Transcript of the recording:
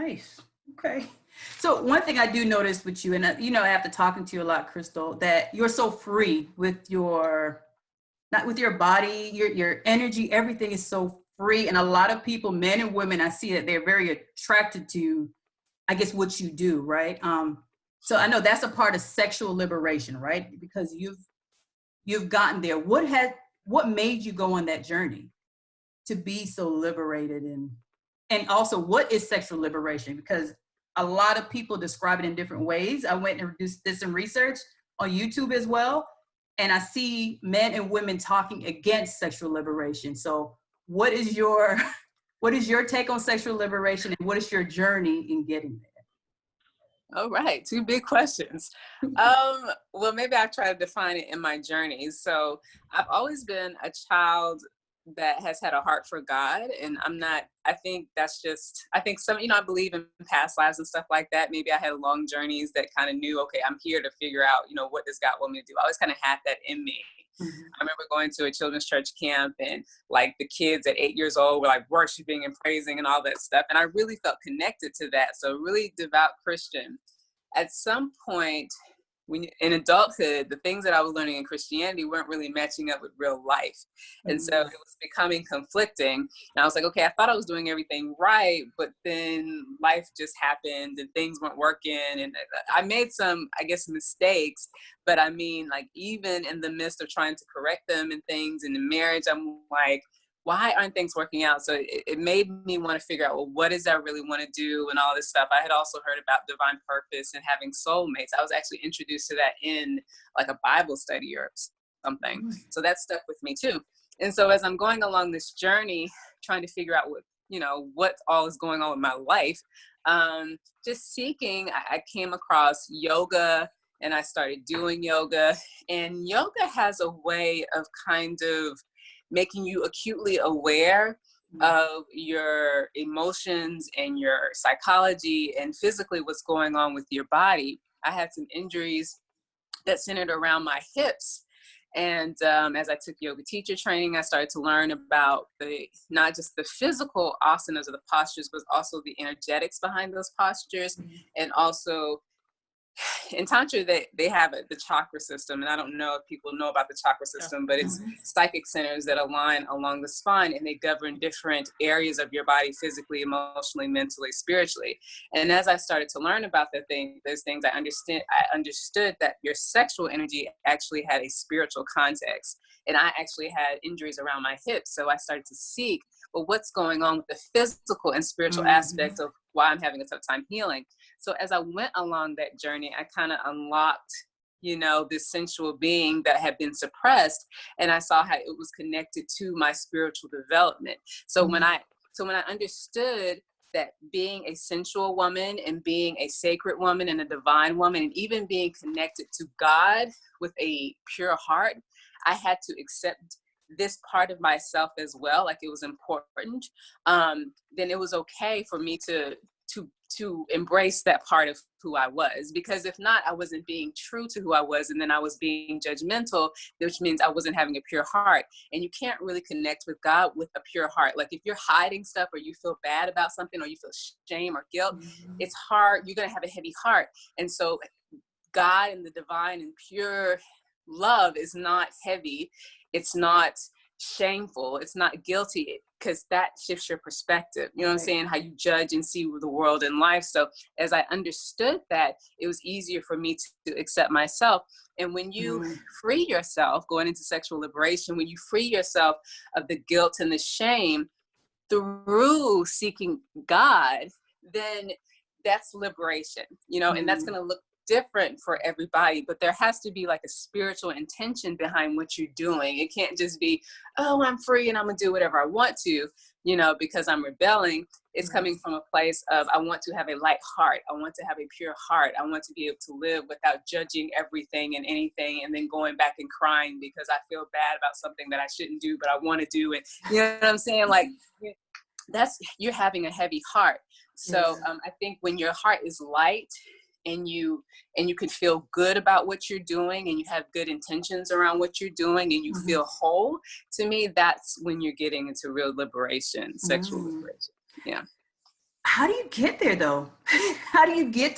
Nice. Okay. So one thing I do notice with you, and after talking to you a lot, Crystal, that you're so free with your, not with your body, your energy, everything is so free. And a lot of people, men and women, I see that they're very attracted to, I guess, what you do, right? So I know that's a part of sexual liberation, right? Because you've gotten there. What made you go on that journey to be so liberated? And also, what is sexual liberation? Because a lot of people describe it in different ways. I went and did some research on YouTube as well, and I see men and women talking against sexual liberation. So what is your take on sexual liberation, and what is your journey in getting there? All right, two big questions. Well, maybe I'll try to define it in my journey. So I've always been a child that has had a heart for God. And I think some, I believe in past lives and stuff like that. Maybe I had long journeys that kind of knew, okay, I'm here to figure out, what does God want me to do? I always kind of had that in me. Mm-hmm. I remember going to a children's church camp, and like the kids at 8 years old were like worshiping and praising and all that stuff. And I really felt connected to that. So really devout Christian. At some point, in adulthood, the things that I was learning in Christianity weren't really matching up with real life. And so it was becoming conflicting. And I was like, okay, I thought I was doing everything right, but then life just happened and things weren't working. And I made some, I guess, mistakes. But I mean, like, even in the midst of trying to correct them and things in the marriage, I'm like, why aren't things working out? So it made me want to figure out, well, what does I really want to do and all this stuff. I had also heard about divine purpose and having soulmates. I was actually introduced to that in like a Bible study or something. So that stuck with me too. And so as I'm going along this journey, trying to figure out what all is going on with my life, just seeking, I came across yoga, and I started doing yoga. And yoga has a way of kind of making you acutely aware of your emotions and your psychology and physically what's going on with your body. I had some injuries that centered around my hips. And as I took yoga teacher training, I started to learn about not just the physical asanas or the postures, but also the energetics behind those postures. And also in Tantra, they have the chakra system, and I don't know if people know about the chakra system, but it's psychic centers that align along the spine, and they govern different areas of your body, physically, emotionally, mentally, spiritually. And as I started to learn about those things, I understood that your sexual energy actually had a spiritual context. And I actually had injuries around my hips, so I started to seek, well, what's going on with the physical and spiritual aspect of why I'm having a tough time healing. So as I went along that journey, I kind of unlocked, this sensual being that had been suppressed. And I saw how it was connected to my spiritual development. So when I understood that being a sensual woman and being a sacred woman and a divine woman, and even being connected to God with a pure heart, I had to accept this part of myself as well, like it was important, then it was okay for me to embrace that part of who I was. Because if not, I wasn't being true to who I was, and then I was being judgmental, which means I wasn't having a pure heart. And you can't really connect with God with a pure heart. Like if you're hiding stuff, or you feel bad about something, or you feel shame or guilt, it's hard. You're going to have a heavy heart. And so God and the divine and pure love is not heavy. It's not shameful. It's not guilty, because that shifts your perspective. You know what I'm saying? How you judge and see the world and life. So as I understood that, it was easier for me to accept myself. And when you free yourself, going into sexual liberation, when you free yourself of the guilt and the shame through seeking God, then that's liberation, and that's going to look different for everybody, but there has to be like a spiritual intention behind what you're doing. It can't just be, oh, I'm free and I'm gonna do whatever I want to, because I'm rebelling. It's coming from a place of, I want to have a light heart. I want to have a pure heart. I want to be able to live without judging everything and anything, and then going back and crying because I feel bad about something that I shouldn't do, but I want to do it. You know what I'm saying? Like, you're having a heavy heart. So I think when your heart is light, and you can feel good about what you're doing, and you have good intentions around what you're doing, and you feel whole, to me, that's when you're getting into real liberation, sexual liberation. Yeah. How do you get there though? How do you get